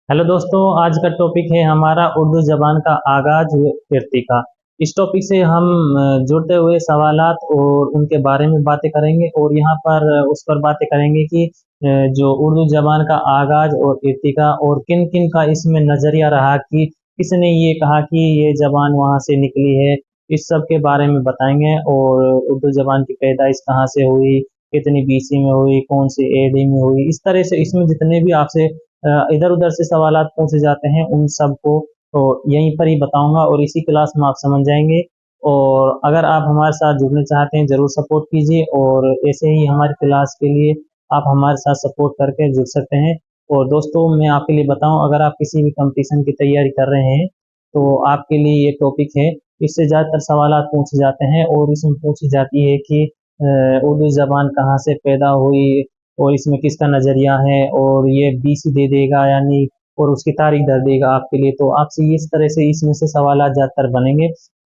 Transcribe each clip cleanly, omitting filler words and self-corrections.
Hello दोस्तों, आज का टॉपिक है हमारा उर्दू जबान का आगाज व इर्तिका। इस टॉपिक से हम जुड़ते हुए सवालात और उनके बारे में बातें करेंगे और यहाँ पर उस पर बातें करेंगे कि जो उर्दू जबान का आगाज और इर्तिका और किन किन का इसमें नजरिया रहा कि किसने ये कहा कि ये जबान वहाँ से निकली है। इस सब के बारे में बताएंगे और उर्दू जबान की पैदाइश कहाँ से हुई, कितनी बीसी में हुई, कौन सी एडी में हुई। इस तरह से इसमें जितने भी आपसे इधर उधर से सवालात पूछे जाते हैं उन सबको तो यहीं पर ही बताऊंगा और इसी क्लास में आप समझ जाएंगे। और अगर आप हमारे साथ जुड़ना चाहते हैं जरूर सपोर्ट कीजिए और ऐसे ही हमारी क्लास के लिए आप हमारे साथ सपोर्ट करके जुड़ सकते हैं। और दोस्तों, मैं आपके लिए बताऊं, अगर आप किसी भी कंपटीशन की तैयारी कर रहे हैं तो आपके लिए ये टॉपिक है। इससे ज़्यादातर सवालात पूछे जाते हैं और इसमें पूछी जाती है कि उर्दू जबान कहाँ से पैदा हुई और इसमें किसका नजरिया है और ये बीसी दे देगा यानी और उसकी तारीख दर देगा आपके लिए। तो आपसे इस तरह से इसमें से सवालात ज्यादातर बनेंगे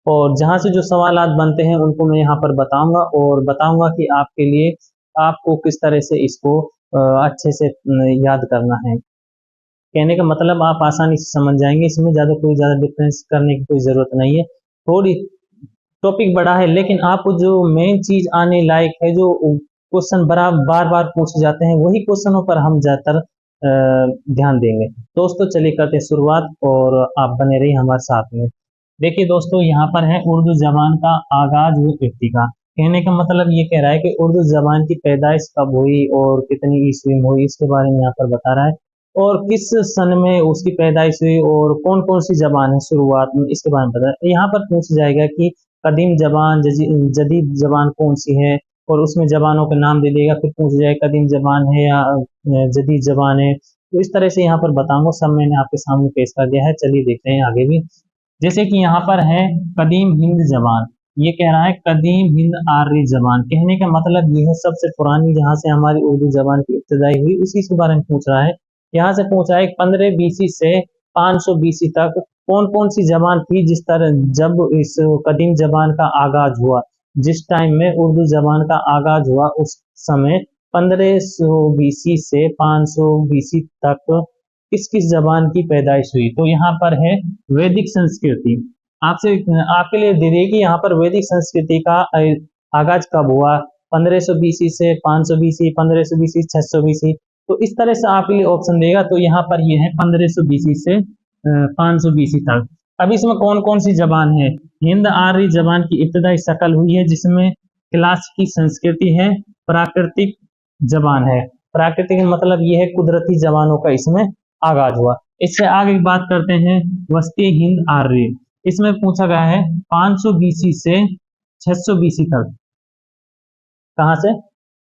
और जहाँ से जो सवालात बनते हैं उनको मैं यहाँ पर बताऊंगा और बताऊंगा कि आपके लिए आपको किस तरह से इसको अच्छे से याद करना है। कहने का मतलब आप आसानी से समझ जाएंगे, इसमें ज्यादा डिफरेंस करने की कोई जरूरत नहीं है। थोड़ी टॉपिक बड़ा है लेकिन आपको जो मेन चीज आने लायक है, जो क्वेश्चन बड़ा बार बार पूछे जाते हैं, वही क्वेश्चनों पर हम ज्यादातर ध्यान देंगे। दोस्तों चलिए करते हैं शुरुआत और आप बने रहिए हमारे साथ में। देखिए दोस्तों, यहाँ पर है उर्दू जबान का आगाज व इब्तिदा। कहने का मतलब ये कह रहा है कि उर्दू जबान की पैदाइश कब हुई और कितनी ईस्वी में हुई, इसके बारे में यहाँ पर बता रहा है। और किस सन में उसकी पैदाइश हुई और कौन कौन सी जबान है शुरुआत में, इसके बारे में बता रहा है। यहाँ पर पूछ जाएगा कि कदीम जबान जदीद जबान कौन सी है और उसमें जबानों के नाम दे देगा। फिर पूछ जाए कदीम जबान है या जदीद जबान है। तो इस तरह से यहाँ पर बताऊंगा, सब मैंने आपके सामने पेश कर दिया है। चलिए देखते हैं आगे भी। जैसे कि यहाँ पर है कदीम हिंद जबान। ये कह रहा है कदीम हिंद आर्य जबान। कहने का मतलब ये है सबसे पुरानी जहाँ से हमारी उर्दू जबान की इब्तिदाई हुई उसी के बारे में पूछ रहा है। यहाँ से पूछा है 15 बीसी से 500 बीसी तक कौन कौन सी जबान थी जिस तरह जब इस कदीम जबान का आगाज हुआ। जिस टाइम में उर्दू जबान का आगाज हुआ उस समय 1500 बीसी से 500 बीसी तक किस किस जबान की पैदाइश हुई। तो यहाँ पर है वैदिक संस्कृति। आपसे आपके लिए दे देगी यहाँ पर वैदिक संस्कृति का आगाज कब हुआ। 1500 बीसी से 500 बीसी, 1500 बीसी, 600 बीसी। तो इस तरह से आपके लिए ऑप्शन देगा। तो यहाँ पर ये है 1500 बीसी से 500 बीसी तक। अब इसमें कौन कौन सी जबान है। हिंद आर्य जबान की इब्तदाई शक्ल हुई है जिसमें क्लासिकी संस्कृति है, प्राकृतिक जबान है। प्राकृतिक मतलब ये है कुदरती जबानों का इसमें आगाज हुआ। इससे आगे बात करते हैं वस्ती हिंद आर्य। इसमें पूछा गया है 500 बीसी से 600 बीसी तक। कहाँ से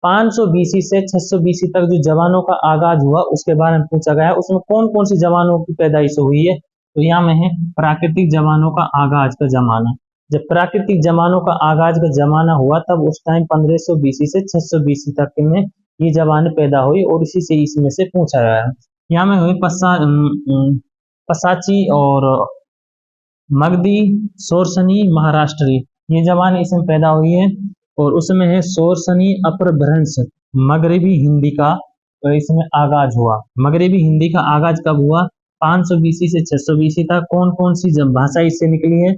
500 बीसी से 600 बीसी तक जो जवानों का आगाज हुआ उसके बारे में पूछा गया है। उसमें कौन कौन सी जवानों की पैदाइश हुई है। तो यहाँ में है प्राकृतिक जवानों का आगाज का जमाना। जब प्राकृतिक जमानों का आगाज का जमाना हुआ तब उस टाइम 1500 बीसी से 600 बीसी तक में ये जवान पैदा हुई और इसी से इसमें से पूछा गया है। यहाँ में हुई पसाची और मगधी, सोरसनी, महाराष्ट्री। ये जबान इसमें पैदा हुई है और उसमें है सोरसनी अपभ्रंश मगरबी हिंदी का। तो इसमें आगाज हुआ। मगरबी हिंदी का आगाज कब हुआ। 500 बीसी से 600 बीसी तक। कौन कौन सी जब भाषा इससे निकली है।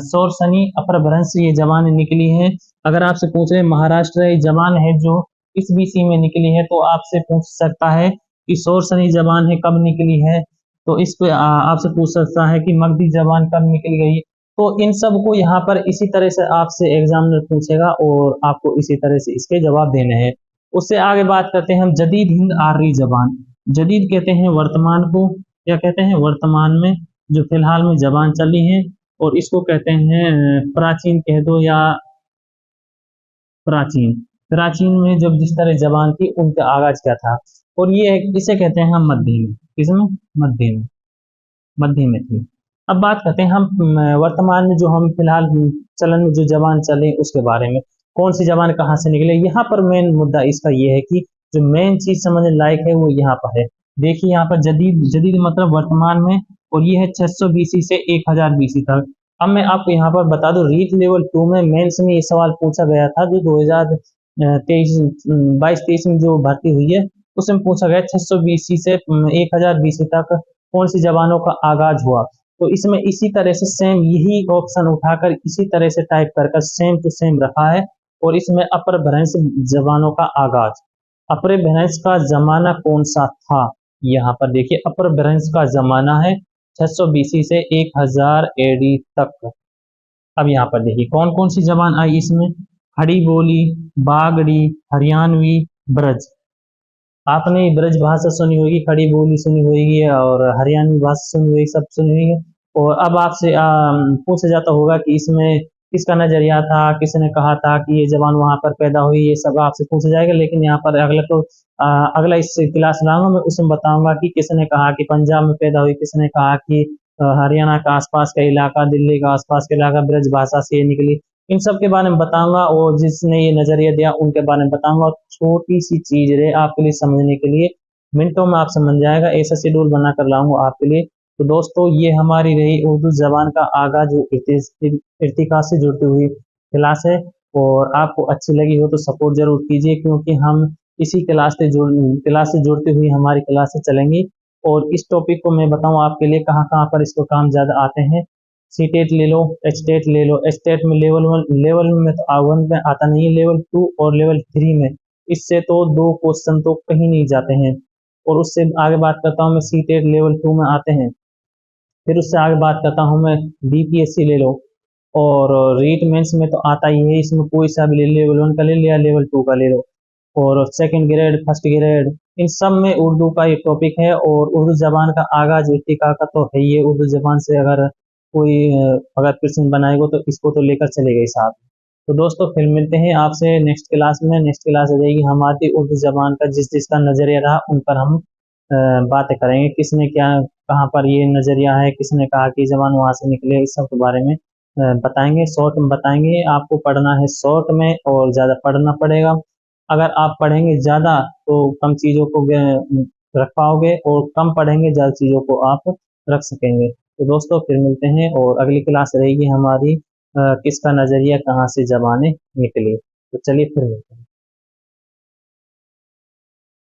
सोरसनी अपभ्रंश ये जबान निकली है। अगर आपसे पूछे महाराष्ट्र ये जबान है जो इस बीसी में निकली है तो आपसे पूछ सकता है कि सोरसनी जबान है कब निकली है। तो इस पे आपसे पूछ सकता है कि मगधी जबान कब निकल गई। तो इन सब को यहाँ पर इसी तरह से आपसे एग्जामिनर पूछेगा और आपको इसी तरह से इसके जवाब देने हैं। उससे आगे बात करते हैं हम जदीद हिंद आर्य जबान। जदीद कहते हैं वर्तमान को, या कहते हैं वर्तमान में जो फिलहाल में जबान चली है। और इसको कहते हैं प्राचीन कह दो या प्राचीन। प्राचीन में जब जिस तरह जबान थी उनका आगाज क्या था। और ये इसे कहते हैं हम मध्य में। किसमें मध्य में, मध्य में थी। अब बात करते हैं हम वर्तमान में जो हम फिलहाल चलन में जो जबान चले उसके बारे में। कौन सी जबान कहाँ से निकले। यहाँ पर मेन मुद्दा इसका ये है कि जो मेन चीज समझने लायक है वो यहाँ पर है। देखिए यहाँ पर जदीद, जदीद मतलब वर्तमान में, और ये है 600 बीसी से 1000 बीसी तक। अब मैं आपको यहाँ पर बता दूं रीट लेवल 2 में मेंस में ये सवाल पूछा गया था जो 2023 22-23 में जो भर्ती हुई है उसमें पूछा गया 600 बीसी से 1000 बीसी तक कौन सी जबानों का आगाज हुआ। तो इसमें इसी तरह से सेम यही ऑप्शन उठाकर इसी तरह से टाइप कर सेम टू सेम रखा है। और इसमें अपभ्रंश जबानों का आगाज, अपभ्रंश का जमाना कौन सा था, यहाँ पर देखिए अपभ्रंश का जमाना है 600 बीसी से 1000 एडी तक। अब यहाँ पर देखिए कौन कौन सी जबान आई इसमें, खड़ी बोली, बागड़ी, हरियाणवी, ब्रज। आपने ब्रज भाषा सुनी होगी, खड़ी बोली सुनी होगी और हरियाणवी भाषा सुनी होगी, सब सुनी होगी। और अब आपसे पूछा जाता होगा कि इसमें किसका नजरिया था, किसने कहा था कि ये जबान वहां पर पैदा हुई, ये सब आपसे पूछा जाएगा। लेकिन यहाँ पर अगला तो अगला इस क्लास लाऊंगा मैं, उसमें बताऊंगा कि किसने कहा कि पंजाब में पैदा हुई, किसने कहा कि हरियाणा का आसपास का इलाका, दिल्ली का आसपास का इलाका ब्रज भाषा से ये निकली। इन सब के बारे में बताऊंगा और जिसने ये नजरिया दिया उनके बारे में बताऊंगा। और छोटी सी चीज है आपके लिए समझने के लिए, मिनटों में आप समझ जाएगा, ऐसा शेड्यूल बनाकर लाऊंगा आपके लिए। तो दोस्तों ये हमारी रही उर्दू जबान का आगाज जो इर्तिका से जुड़ती हुई क्लास है। और आपको अच्छी लगी हो तो सपोर्ट जरूर कीजिए, क्योंकि हम इसी क्लास से जुड़ती हुई हमारी क्लासें चलेंगी। और इस टॉपिक को मैं बताऊं आपके लिए कहाँ कहाँ पर इसको काम ज्यादा आते हैं। सी टेट ले लो, एच टेट ले लो। एच टेट में लेवल 1, लेवल में तो A1 में आता नहीं है, लेवल 2 और लेवल 3 में इससे तो 2 क्वेश्चन तो कहीं नहीं जाते हैं। और उससे आगे बात करता हूँ मैं, सी टेट लेवल 2 में आते हैं। फिर उससे आगे बात करता हूँ मैं, बीपीएससी ले लो। और रीट मेंस में तो आता ही है, इसमें कोई सा भी ले, लेवल 1 का ले लिया, लेवल 2 का ले लो। और सेकंड ग्रेड, फर्स्ट ग्रेड, इन सब में उर्दू का ये टॉपिक है। और उर्दू जबान का आगाज इर्तिका का तो है, ये उर्दू जबान से अगर कोई अगर क्वेश्चन बनाएगा तो इसको तो लेकर चलेगा ही साथ। तो दोस्तों फिर मिलते हैं आपसे नेक्स्ट क्लास में। नेक्स्ट क्लास रहेगी हमारी उर्दू जबान का, जिस जिसका नजरिया रहा उन पर हम बातें करेंगे, किसने क्या कहाँ पर ये नजरिया है, किसने कहा कि जबान वहां से निकले, इस सब के बारे में बताएंगे, शॉर्ट में बताएंगे। आपको पढ़ना है शॉर्ट में और ज्यादा पढ़ना पड़ेगा। अगर आप पढ़ेंगे ज्यादा तो कम चीजों को रख पाओगे, और कम पढ़ेंगे ज्यादा चीजों को आप रख सकेंगे। तो दोस्तों फिर मिलते हैं, और अगली क्लास रहेगी हमारी किसका नजरिया कहाँ से जबाने निकले। तो चलिए फिर मिलते हैं।